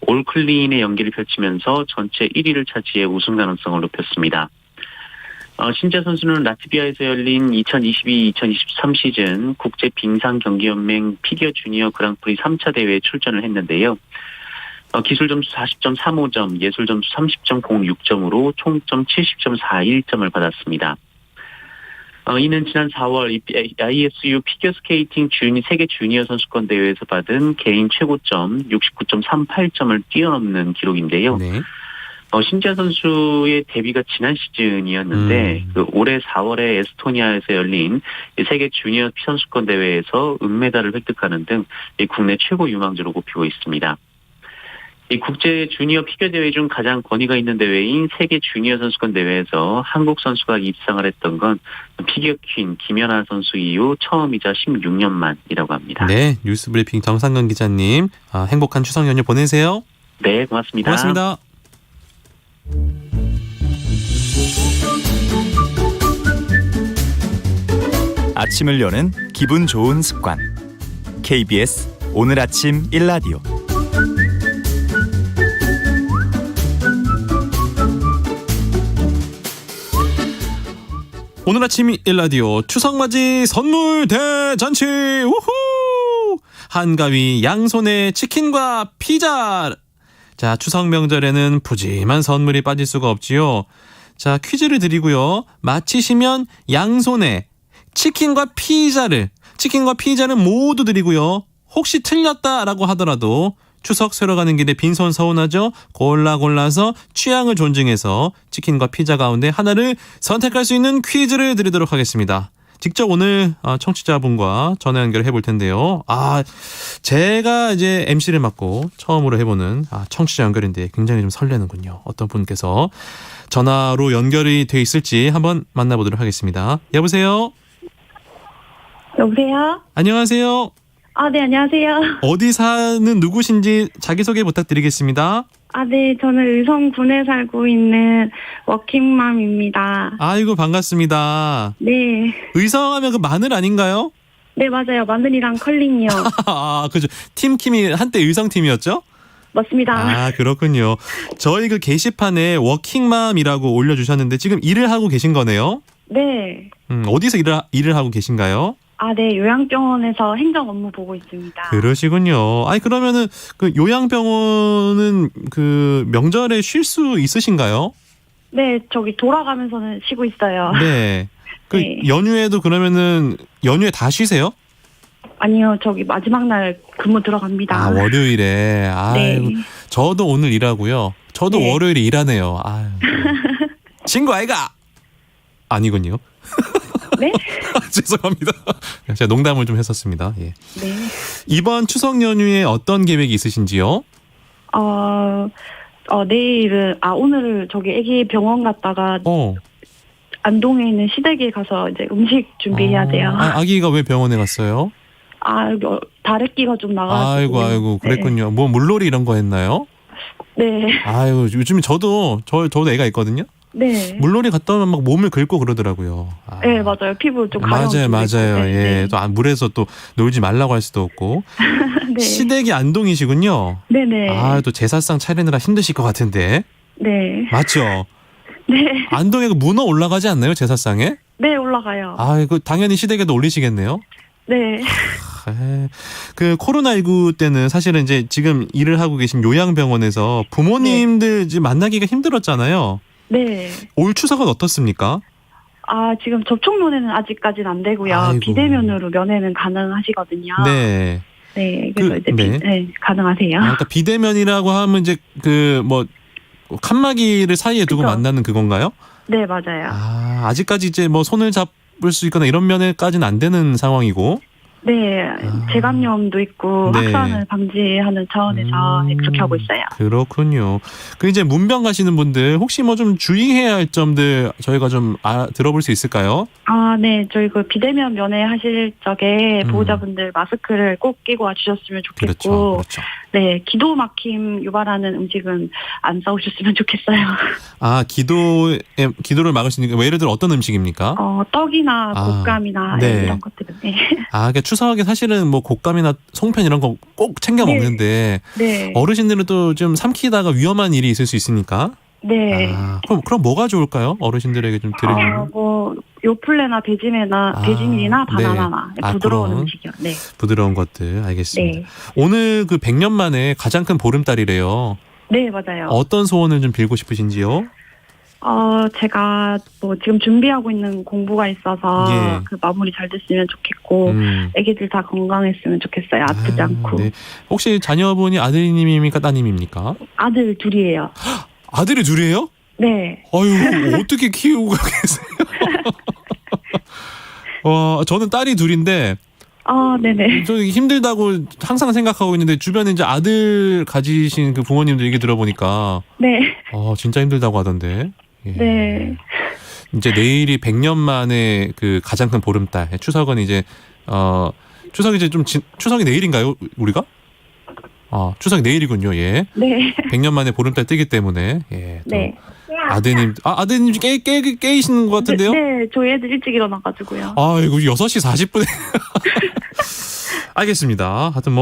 올클린의 연기를 펼치면서 전체 1위를 차지해 우승 가능성을 높였습니다. 신지아 선수는 라트비아에서 열린 2022-2023 시즌 국제 빙상 경기연맹 피겨 주니어 그랑프리 3차 대회에 출전을 했는데요. 기술 점수 40.35점, 예술 점수 30.06점으로 총점 70.41점을 받았습니다. 이는 지난 4월 ISU 피겨스케이팅 세계 주니어 선수권 대회에서 받은 개인 최고점 69.38점을 뛰어넘는 기록인데요. 네. 신지아 선수의 데뷔가 지난 시즌이었는데 올해 4월에 에스토니아에서 열린 세계 주니어 선수권 대회에서 은메달을 획득하는 등 국내 최고 유망주로 꼽히고 있습니다. 이 국제 주니어 피겨 대회 중 가장 권위가 있는 대회인 세계 주니어 선수권 대회에서 한국 선수가 입상을 했던 건 피겨 퀸 김연아 선수 이후 처음이자 16년 만이라고 합니다. 네, 뉴스브리핑 정상근 기자님, 행복한 추석 연휴 보내세요. 네, 고맙습니다. 고맙습니다. 아침을 여는 기분 좋은 습관. KBS 오늘 아침 1라디오. 오늘 아침 1라디오 추석맞이 선물 대잔치. 우후! 한가위 양손에 치킨과 피자. 자, 추석 명절에는 푸짐한 선물이 빠질 수가 없지요. 자, 퀴즈를 드리고요. 맞히시면 양손에 치킨과 피자는 모두 드리고요. 혹시 틀렸다라고 하더라도 추석 새로 가는 길에 빈손 서운하죠? 골라서 취향을 존중해서 치킨과 피자 가운데 하나를 선택할 수 있는 퀴즈를 드리도록 하겠습니다. 직접 오늘 청취자분과 전화 연결해 볼 텐데요. 제가 이제 MC를 맡고 처음으로 해보는 청취자 연결인데 굉장히 좀 설레는군요. 어떤 분께서 전화로 연결이 돼 있을지 한번 만나보도록 하겠습니다. 여보세요? 여보세요? 안녕하세요. 네, 안녕하세요. 어디 사는 누구신지 자기소개 부탁드리겠습니다. 네, 저는 의성군에 살고 있는 워킹맘입니다. 아이고 반갑습니다. 네. 의성하면 그 마늘 아닌가요? 네, 맞아요. 마늘이랑 컬링이요. 그죠. 팀킴이 한때 의성팀이었죠? 맞습니다. 그렇군요. 저희 그 게시판에 워킹맘이라고 올려주셨는데 지금 일을 하고 계신 거네요? 네. 어디서 일을 하고 계신가요? 네, 요양병원에서 행정 업무 보고 있습니다. 그러시군요. 그러면은 그 요양병원은 그 명절에 쉴 수 있으신가요? 네, 저기 돌아가면서는 쉬고 있어요. 네. 네. 연휴에도 그러면은 연휴에 다 쉬세요? 아니요, 저기 마지막 날 근무 들어갑니다. 월요일에. 네. 저도 오늘 일하고요. 저도 네. 월요일에 일하네요. 친구 아이가? 아니군요. 네? 죄송합니다. 제가 농담을 좀 했었습니다. 예. 네. 이번 추석 연휴에 어떤 계획이 있으신지요? 내일은, 오늘 저기 애기 병원 갔다가 안동에 있는 시댁에 가서 이제 음식 준비해야 돼요. 아기가 왜 병원에 갔어요? 다래끼가 좀 나가지고. 아이고, 그랬군요. 네. 뭐 물놀이 이런 거 했나요? 네. 요즘 저도 애가 있거든요. 네. 물놀이 갔다 오면 막 몸을 긁고 그러더라고요. 네, 맞아요. 피부 좀 가려운. 맞아요. 네, 예. 네. 또 물에서 또 놀지 말라고 할 수도 없고. 네. 시댁이 안동이시군요. 네네. 또 제사상 차리느라 힘드실 것 같은데. 네. 맞죠? 네. 안동에 그 문어 올라가지 않나요? 제사상에? 네, 올라가요. 당연히 시댁에도 올리시겠네요. 네. 그 코로나19 때는 사실은 이제 지금 일을 하고 계신 요양병원에서 부모님들 이제 만나기가 힘들었잖아요. 네. 올 추석은 어떻습니까? 지금 접촉 면회는 아직까지는 안 되고요. 비대면으로 면회는 가능하시거든요. 네. 네. 그래서 이제 가능하세요. 그러니까 비대면이라고 하면 이제 그 뭐 칸막이를 사이에 두고 그쵸. 만나는 그건가요? 네, 맞아요. 아직까지 이제 뭐 손을 잡을 수 있거나 이런 면회까지는 안 되는 상황이고. 네, 재감염도 있고 네. 확산을 방지하는 차원에서 그렇게 하고 있어요. 그렇군요. 이제 문병 가시는 분들 혹시 뭐 좀 주의해야 할 점들 저희가 좀 들어볼 수 있을까요? 네, 저희 그 비대면 면회 하실 적에 보호자분들 마스크를 꼭 끼고 와주셨으면 좋겠고, 그렇죠. 네, 기도 막힘 유발하는 음식은 안 싸우셨으면 좋겠어요. 기도를 막을 수 있는 게 예를 들어 어떤 음식입니까? 떡이나 곶감이나 네. 이런 것들은. 네. 그러니까 추석에 사실은 뭐 곶감이나 송편 이런 거 꼭 챙겨 네. 먹는데 네. 어르신들은 또 좀 삼키다가 위험한 일이 있을 수 있으니까. 네. 그럼 뭐가 좋을까요? 어르신들에게 좀 드리는. 요플레나 베지밀이나 바나나나 부드러운 그런 음식이요. 네. 부드러운 것들 알겠습니다. 네. 오늘 그 100년 만에 가장 큰 보름달이래요. 네, 맞아요. 어떤 소원을 좀 빌고 싶으신지요? 제가 지금 준비하고 있는 공부가 있어서 예. 그 마무리 잘 됐으면 좋겠고 애기들 다 건강했으면 좋겠어요. 아프지 않고. 네. 혹시 자녀분이 아드님입니까 따님입니까? 아들 둘이에요. 아들이 둘이에요? 네. 어떻게 키우고 계세요? 저는 딸이 둘인데 네네. 저 힘들다고 항상 생각하고 있는데 주변에 이제 아들 가지신 그 부모님들 얘기 들어보니까 네. 진짜 힘들다고 하던데. 예. 네. 이제 내일이 100년 만에 그 가장 큰 보름달. 추석은 이제 추석이 이제 추석이 내일인가요? 우리가? 추석이 내일이군요. 예. 네. 100년 만에 보름달 뜨기 때문에 예. 네. 아드님 깨이시는 것 같은데요? 네, 저희 애들 일찍 일어나가지고요. 이거 6시 40분에. 알겠습니다. 하여튼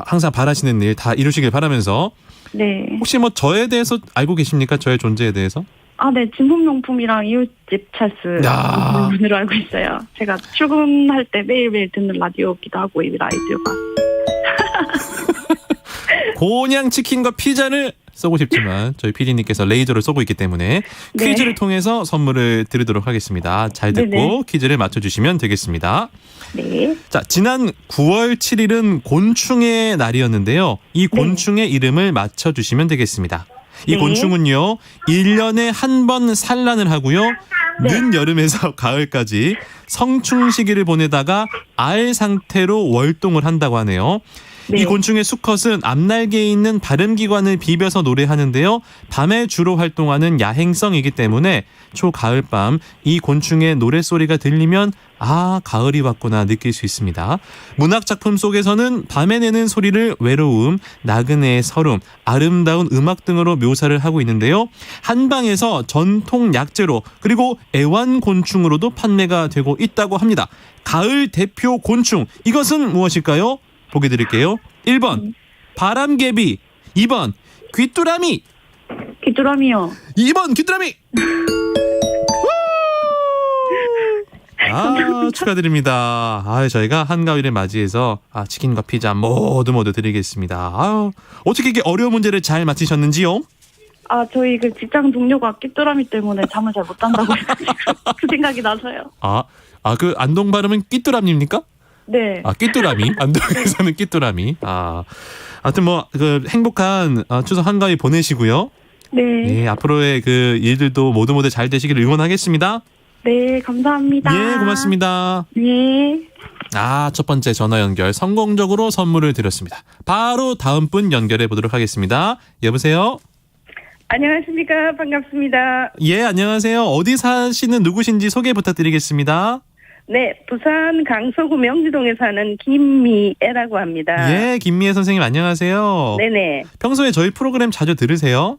항상 바라시는 일 다 이루시길 바라면서. 네. 혹시 저에 대해서 알고 계십니까? 저의 존재에 대해서? 네, 진품용품이랑 이웃집 찰스 분으로 알고 있어요. 제가 출근할 때 매일매일 듣는 라디오기도 하고 이 라디오가. 곤양 치킨과 피자를 쏘고 싶지만 저희 PD님께서 레이저를 쏘고 있기 때문에 네. 퀴즈를 통해서 선물을 드리도록 하겠습니다. 잘 듣고 네네. 퀴즈를 맞춰주시면 되겠습니다. 네. 자, 지난 9월 7일은 곤충의 날이었는데요. 이 곤충의 이름을 맞춰주시면 되겠습니다. 이 네. 곤충은요, 1년에 한 번 산란을 하고요, 늦 여름에서 가을까지 성충 시기를 보내다가 알 상태로 월동을 한다고 하네요. 네. 이 곤충의 수컷은 앞날개에 있는 발음기관을 비벼서 노래하는데요. 밤에 주로 활동하는 야행성이기 때문에 초가을밤 이 곤충의 노랫소리가 들리면 아, 가을이 왔구나 느낄 수 있습니다. 문학작품 속에서는 밤에 내는 소리를 외로움, 나그네의 서름, 아름다운 음악 등으로 묘사를 하고 있는데요. 한방에서 전통 약재로 그리고 애완곤충으로도 판매가 되고 있다고 합니다. 가을 대표 곤충, 이것은 무엇일까요? 보기 드릴게요. 1번 바람개비, 2번 귀뚜라미, 귀뚜라미요. 2번 귀뚜라미. 아, 축하드립니다. 저희가 한가위를 맞이해서 치킨과 피자 모두 드리겠습니다. 어떻게 이렇게 어려운 문제를 잘 맞히셨는지요? 저희 그 직장 동료가 귀뚜라미 때문에 잠을 잘 못 잔다고 해가지고 그 생각이 나서요. 그 안동 발음은 끼뚜람입니까? 네. 끼뚜라미. 안동에서는 끼뚜라미. 하여튼 그 행복한 추석 한가위 보내시고요. 네. 예, 앞으로의 그 일들도 모두 잘 되시기를 응원하겠습니다. 네, 감사합니다. 예, 고맙습니다. 네. 첫 번째 전화 연결 성공적으로 선물을 드렸습니다. 바로 다음 분 연결해 보도록 하겠습니다. 여보세요? 안녕하십니까. 반갑습니다. 예, 안녕하세요. 어디 사시는 누구신지 소개 부탁드리겠습니다. 네, 부산 강서구 명지동에 사는 김미애라고 합니다. 예, 김미애 선생님 안녕하세요. 네네. 평소에 저희 프로그램 자주 들으세요?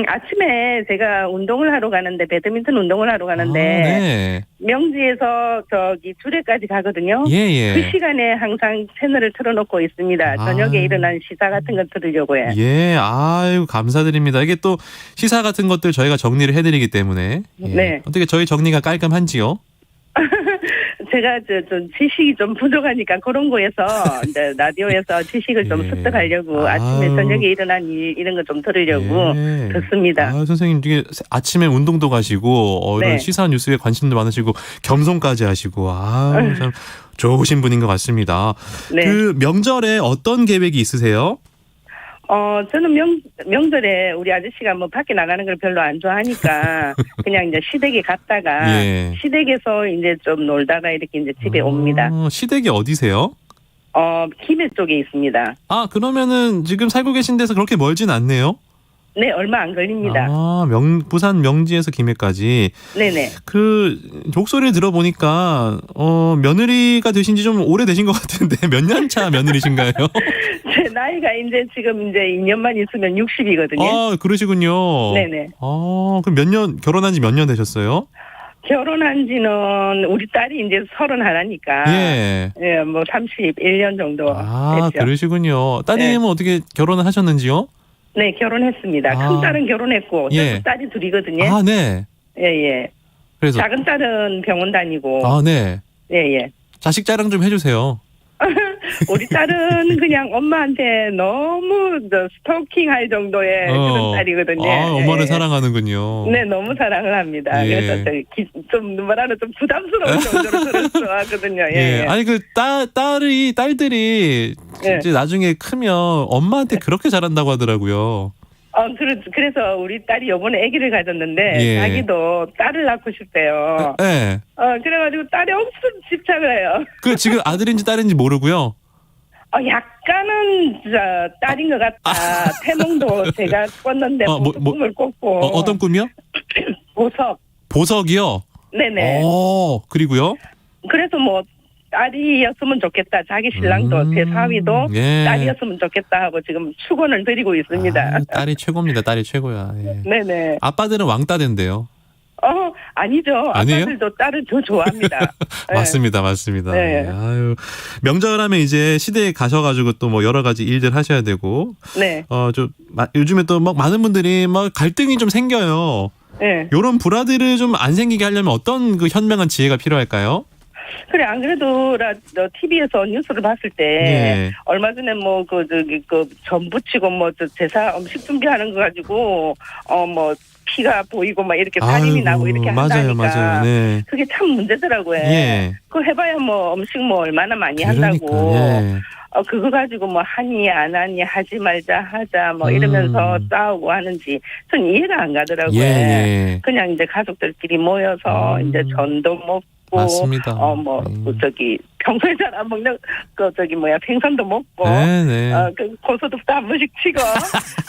아침에 제가 운동을 하러 가는데, 배드민턴 운동을 하러 가는데, 네. 명지에서 주례까지 가거든요. 예. 그 시간에 항상 채널을 틀어놓고 있습니다. 저녁에 일어난 시사 같은 거 들으려고요. 예, 아유, 감사드립니다. 이게 또 시사 같은 것들 저희가 정리를 해드리기 때문에. 예. 네. 어떻게 저희 정리가 깔끔한지요? 제가 좀 지식이 좀 부족하니까 그런 거에서 이제 라디오에서 지식을 좀 예. 습득하려고 아침에 저녁에 일어난 이런 거 좀 들으려고 예. 듣습니다. 선생님 되게 아침에 운동도 가시고 이런 네. 시사 뉴스에 관심도 많으시고 겸손까지 하시고 참 좋으신 분인 것 같습니다. 네. 그 명절에 어떤 계획이 있으세요? 저는 명절에 우리 아저씨가 밖에 나가는 걸 별로 안 좋아하니까 그냥 이제 시댁에 갔다가 예. 시댁에서 이제 좀 놀다가 이렇게 이제 집에 옵니다. 시댁이 어디세요? 김해 쪽에 있습니다. 그러면은 지금 살고 계신 데서 그렇게 멀진 않네요? 네, 얼마 안 걸립니다. 부산 명지에서 김해까지. 네네. 그 목소리를 들어보니까 며느리가 되신 지 좀 오래되신 것 같은데 몇 년 차 며느리신가요? 제 나이가 이제 지금 이제 2년만 있으면 60이거든요. 그러시군요. 네네. 그럼 몇 년, 결혼한 지 몇 년 되셨어요? 결혼한 지는 우리 딸이 이제 31이니까. 예. 31년 정도 됐죠. 그러시군요. 따님은 어떻게 결혼을 하셨는지요? 네, 결혼했습니다. 큰 딸은 결혼했고, 예. 딸이 둘이거든요. 네. 예. 그래서. 작은 딸은 병원 다니고. 네. 예. 자식 자랑 좀 해주세요. 우리 딸은 그냥 엄마한테 너무 스토킹 할 정도의 그런 딸이거든요. 엄마를 예. 사랑하는군요. 네, 너무 사랑을 합니다. 예. 그래서 좀 부담스러운 정도로 그런 좋아하거든요. 예. 아니 딸들이 예. 이제 나중에 크면 엄마한테 그렇게 잘한다고 하더라고요. 그래서 우리 딸이 요번에 아기를 가졌는데 예. 자기도 딸을 낳고 싶대요. 네. 그래가지고 딸이 엄청 집착을 해요. 지금 아들인지 딸인지 모르고요. 약간은 딸인 것 같다. 태몽도 제가 꿨는데 꿈을 꿨고. 어떤 꿈이요? 보석이요? 네네. 그리고요? 그래서 딸이었으면 좋겠다. 자기 신랑도 제 사위도 예. 딸이었으면 좋겠다 하고 지금 축원을 드리고 있습니다. 딸이 최고입니다. 딸이 최고야. 예. 네네. 아빠들은 왕따된대요. 아니죠. 아니에요? 아빠들도 딸을 더 좋아합니다. 맞습니다. 네. 아유, 명절하면 이제 시댁에 가셔가지고 또 여러 가지 일들 하셔야 되고. 네. 요즘에 또 많은 분들이 갈등이 좀 생겨요. 네. 요런 불화들을 좀 안 생기게 하려면 어떤 그 현명한 지혜가 필요할까요? 그래 안 그래도 TV에서 뉴스를 봤을 때 예. 얼마 전에 뭐 전 부치고 뭐 제사 음식 준비하는 거 가지고 뭐 피가 보이고 막 이렇게 살인이 나고 이렇게 맞아요, 한다니까 맞아요. 네. 그게 참 문제더라고요. 예. 그거 해봐야 뭐 음식 뭐 얼마나 많이 그러니까, 한다고. 예. 그거 가지고 뭐 하니 안 하니 하지 말자 하자 뭐 이러면서 싸우고 하는지 전 이해가 안 가더라고요. 예. 그냥 이제 가족들끼리 모여서 이제 전도 먹고 맞습니다. 평소에 잘 안 먹는 생선도 먹고 네. 고소득도 한 번씩 치고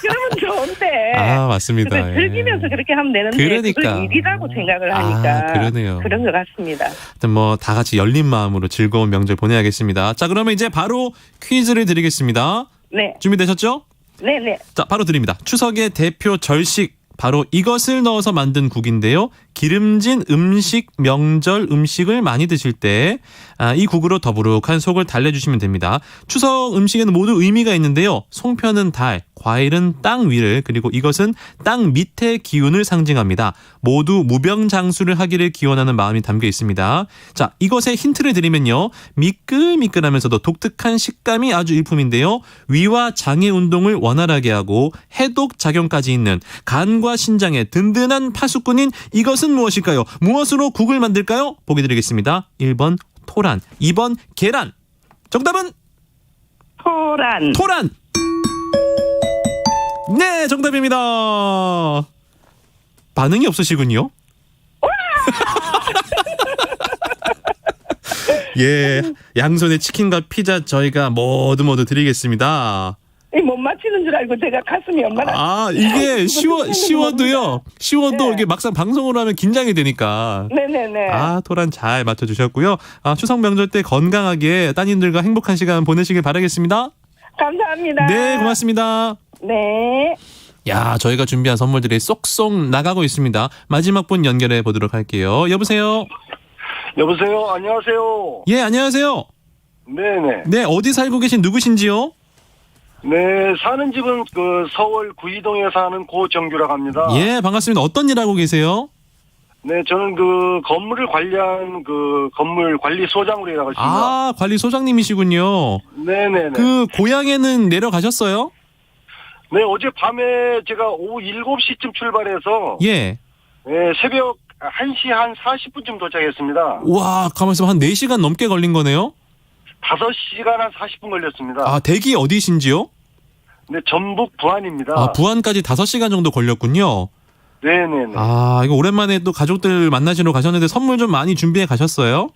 그러면 좋은데. 맞습니다. 그걸 즐기면서 그렇게 하면 되는데 그러니까. 그걸 일이라고 생각을 하니까 그러네요. 그런 것 같습니다. 하여튼 뭐 다 같이 열린 마음으로 즐거운 명절 보내야겠습니다. 자, 그러면 이제 바로 퀴즈를 드리겠습니다. 네. 준비되셨죠? 네네. 자, 바로 드립니다. 추석의 대표 절식 바로 이것을 넣어서 만든 국인데요. 기름진 명절 음식을 많이 드실 때 이 국으로 더부룩한 속을 달래주시면 됩니다. 추석 음식에는 모두 의미가 있는데요. 송편은 달, 과일은 땅 위를, 그리고 이것은 땅 밑의 기운을 상징합니다. 모두 무병장수를 하기를 기원하는 마음이 담겨 있습니다. 자, 이것의 힌트를 드리면요. 미끌미끌하면서도 독특한 식감이 아주 일품인데요. 위와 장의 운동을 원활하게 하고 해독 작용까지 있는 간과 신장에 든든한 파수꾼인 이것은 무엇일까요? 무엇으로 국을 만들까요? 보기 드리겠습니다. 1번 토란, 2번 계란. 정답은? 토란. 네, 정답입니다. 반응이 없으시군요. 예, 양손에 치킨과 피자 저희가 모두 드리겠습니다. 못 맞히는 줄 알고 제가 가슴이 얼마나. 이게 쉬워도요. 네. 이게 막상 방송으로 하면 긴장이 되니까. 네네네. 토란 잘 맞춰주셨고요. 추석 명절 때 건강하게 따님들과 행복한 시간 보내시길 바라겠습니다. 감사합니다. 네, 고맙습니다. 네. 야, 저희가 준비한 선물들이 쏙쏙 나가고 있습니다. 마지막 분 연결해 보도록 할게요. 여보세요? 여보세요? 안녕하세요. 예, 안녕하세요. 네네. 네, 어디 살고 계신 누구신지요? 네, 사는 집은 서울 구이동에 사는 고정규라고 합니다. 예, 반갑습니다. 어떤 일 하고 계세요? 네, 저는 건물을 관리한 건물 관리소장으로 일하고 있습니다. 관리소장님이시군요. 네네네. 고향에는 내려가셨어요? 네, 어젯밤에 제가 오후 7시쯤 출발해서. 예. 네, 새벽 1시 한 40분쯤 도착했습니다. 와, 가만있어 한 4시간 넘게 걸린 거네요? 5시간 한 40분 걸렸습니다. 댁이 어디신지요? 네, 전북 부안입니다. 부안까지 5시간 정도 걸렸군요. 네네네. 이거 오랜만에 또 가족들 만나시러 가셨는데 선물 좀 많이 준비해 가셨어요?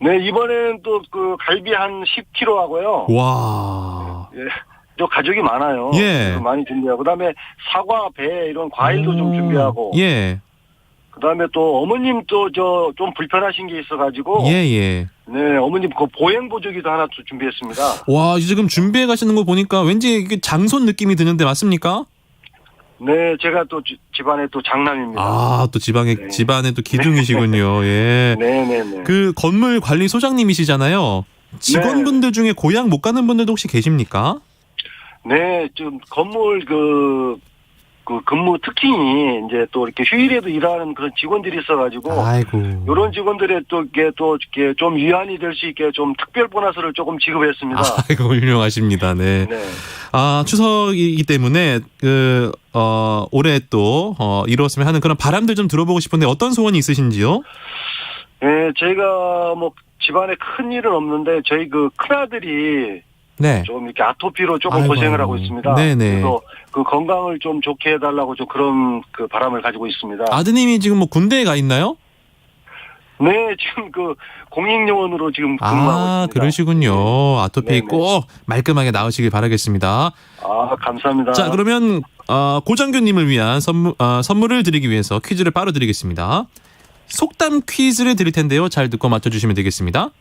네, 이번엔 또 갈비 한 10kg 하고요. 와. 예. 저 가족이 많아요. 예. 많이 준비하고 그다음에 사과, 배 이런 과일도 좀 준비하고. 예. 그다음에 또 어머님 또 좀 불편하신 게 있어가지고. 예. 네, 어머님 보행 보조기도 하나 또 준비했습니다. 와, 지금 준비해 가시는 거 보니까 왠지 이게 장손 느낌이 드는데 맞습니까? 네, 제가 또 집안에 또 장남입니다. 또 집안에 또 기둥이시군요. 예. 네네네. 건물 관리 소장님이시잖아요. 직원분들 중에 고향 못 가는 분들도 혹시 계십니까? 네, 좀 건물 근무 특징이 이제 또 이렇게 휴일에도 일하는 그런 직원들이 있어가지고. 아이고. 이런 직원들의 이렇게 좀 위안이 될 수 있게 좀 특별 보너스를 조금 지급했습니다. 아이고, 훌륭하십니다. 네. 네. 추석이기 때문에 올해 또 이루었으면 하는 그런 바람들 좀 들어보고 싶은데 어떤 소원이 있으신지요? 네, 저희가 뭐 집안에 큰 일은 없는데 저희 큰아들이 네. 좀 이렇게 아토피로 조금 고생을 하고 있습니다. 네네. 그래서 건강을 좀 좋게 해달라고 좀 그런 바람을 가지고 있습니다. 아드님이 지금 뭐 군대에 가 있나요? 네, 지금 공익요원으로 지금 근무하고 있습니다. 그러시군요. 아토피 네네. 꼭 말끔하게 나으시길 바라겠습니다. 감사합니다. 자, 그러면 고정규님을 위한 선물을 드리기 위해서 퀴즈를 바로 드리겠습니다. 속담 퀴즈를 드릴 텐데요. 잘 듣고 맞춰주시면 되겠습니다.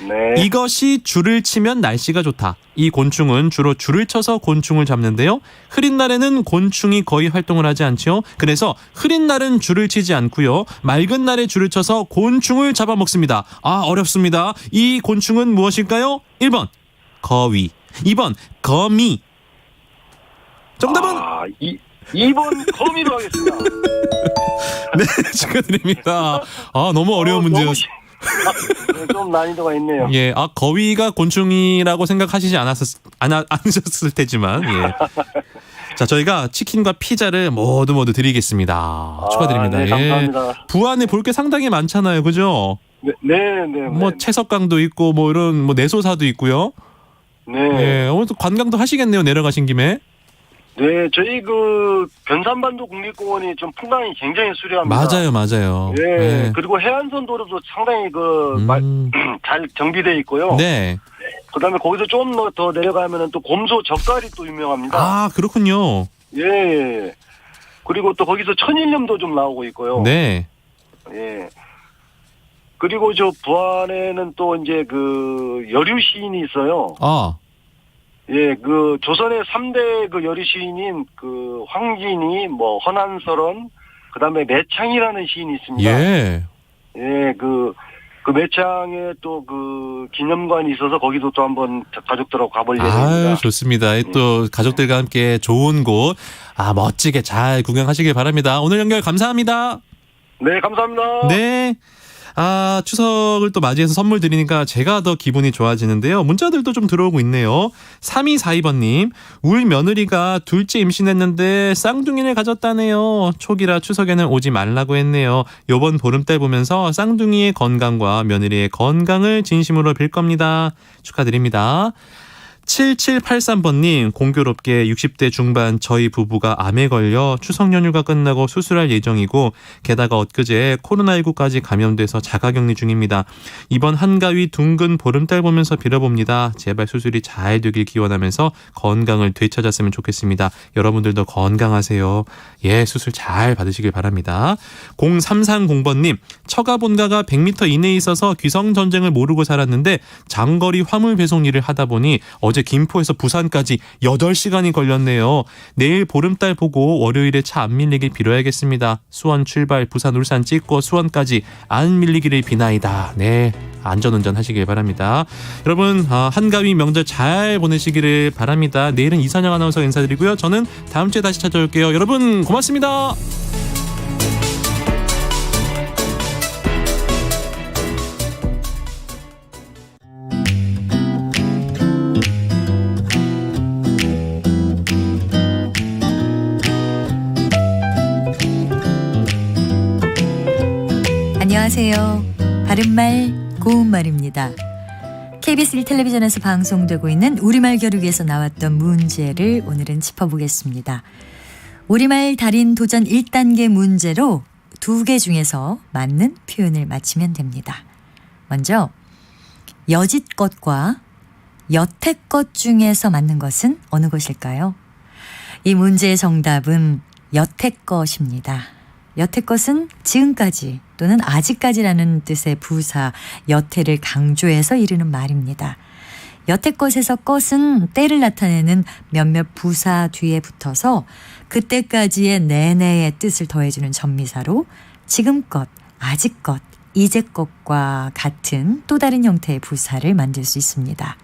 네. 이것이 줄을 치면 날씨가 좋다. 이 곤충은 주로 줄을 쳐서 곤충을 잡는데요. 흐린 날에는 곤충이 거의 활동을 하지 않죠. 그래서 흐린 날은 줄을 치지 않고요. 맑은 날에 줄을 쳐서 곤충을 잡아먹습니다. 어렵습니다. 이 곤충은 무엇일까요? 1번 거위, 2번 거미. 정답은? 2번 거미로 하겠습니다. 네, 축하드립니다. 너무 어려운 문제였어요. 네, 좀 난이도가 있네요. 예, 거위가 곤충이라고 생각하시지 않으셨을 테지만, 예. 자, 저희가 치킨과 피자를 모두 드리겠습니다. 축하드립니다. 네, 예. 감사합니다. 부안에 볼 게 상당히 많잖아요, 그죠? 네. 뭐 채석강도 있고, 뭐 이런 뭐 내소사도 있고요. 네. 예, 오늘 또 관광도 하시겠네요, 내려가신 김에. 네, 저희 그 변산반도 국립공원이 좀 풍광이 굉장히 수려합니다. 맞아요. 네. 네. 그리고 해안선 도로도 상당히 잘 정비돼 있고요. 네. 그다음에 거기서 좀 더 내려가면은 또 곰소 젓갈이 또 유명합니다. 아, 그렇군요. 예. 그리고 또 거기서 천일염도 좀 나오고 있고요. 네. 예. 그리고 저 부안에는 또 이제 그 여류 시인이 있어요. 예, 그 조선의 3대 그 여류 시인인 그 황진이, 뭐 허난설원, 그다음에 매창이라는 시인이 있습니다. 예. 예, 그 매창에 또 그 기념관이 있어서 거기도 또 한번 가족들하고 가볼 예정입니다. 좋습니다. 또 가족들과 함께 좋은 곳, 멋지게 잘 구경하시길 바랍니다. 오늘 연결 감사합니다. 네, 감사합니다. 네. 추석을 또 맞이해서 선물 드리니까 제가 더 기분이 좋아지는데요. 문자들도 좀 들어오고 있네요. 3242번님, 우리 며느리가 둘째 임신했는데 쌍둥이를 가졌다네요. 초기라 추석에는 오지 말라고 했네요. 요번 보름달 보면서 쌍둥이의 건강과 며느리의 건강을 진심으로 빌 겁니다. 축하드립니다. 7783번님, 공교롭게 60대 중반 저희 부부가 암에 걸려 추석 연휴가 끝나고 수술할 예정이고 게다가 엊그제 코로나19까지 감염돼서 자가격리 중입니다. 이번 한가위 둥근 보름달 보면서 빌어봅니다. 제발 수술이 잘 되길 기원하면서 건강을 되찾았으면 좋겠습니다. 여러분들도 건강하세요. 예, 수술 잘 받으시길 바랍니다. 0330번님, 처가 본가가 100m 이내에 있어서 귀성전쟁을 모르고 살았는데 장거리 화물 배송 일을 하다 보니 어제 김포에서 부산까지 8시간이 걸렸네요. 내일 보름달 보고 월요일에 차 안 밀리길 빌어야겠습니다. 수원 출발, 부산, 울산 찍고 수원까지 안 밀리기를 비나이다. 네, 안전운전 하시길 바랍니다. 여러분, 한가위 명절 잘 보내시기를 바랍니다. 내일은 이선영 아나운서 인사드리고요. 저는 다음 주에 다시 찾아올게요. 여러분 고맙습니다. 안녕하세요. 바른말 고운말입니다. KBS 1텔레비전에서 방송되고 있는 우리말 겨루기에서 나왔던 문제를 오늘은 짚어보겠습니다. 우리말 달인 도전 1단계 문제로 2개 중에서 맞는 표현을 맞히면 됩니다. 먼저 여짓것과 여태껏 중에서 맞는 것은 어느 것일까요? 이 문제의 정답은 여태껏입니다. 여태껏은 지금까지 또는 아직까지라는 뜻의 부사 여태를 강조해서 이르는 말입니다. 여태껏에서 것은 때를 나타내는 몇몇 부사 뒤에 붙어서 그때까지의 내내의 뜻을 더해주는 전미사로 지금껏, 아직껏, 이제껏과 같은 또 다른 형태의 부사를 만들 수 있습니다.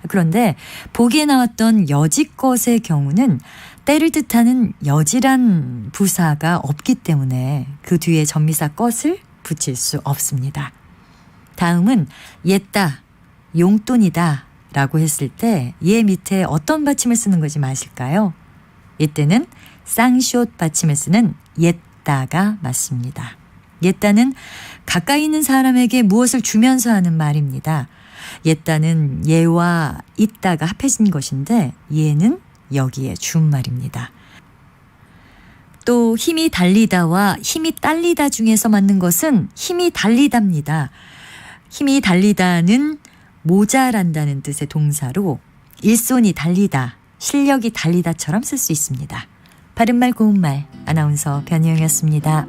그런데 보기에 나왔던 여지껏의 경우는 때를 뜻하는 여지란 부사가 없기 때문에 그 뒤에 전미사 것을 붙일 수 없습니다. 다음은 옛다, 용돈이다 라고 했을 때 얘 밑에 어떤 받침을 쓰는 것이 맞을까요? 이때는 쌍시옷 받침을 쓰는 옛다가 맞습니다. 옛다는 가까이 있는 사람에게 무엇을 주면서 하는 말입니다. 옛다는 예와 있다가 합해진 것인데 얘는 여기에 준말입니다. 또 힘이 달리다와 힘이 딸리다 중에서 맞는 것은 힘이 달리다입니다. 힘이 달리다는 모자란다는 뜻의 동사로 일손이 달리다, 실력이 달리다처럼 쓸 수 있습니다. 바른말 고운말 아나운서 변희영이었습니다.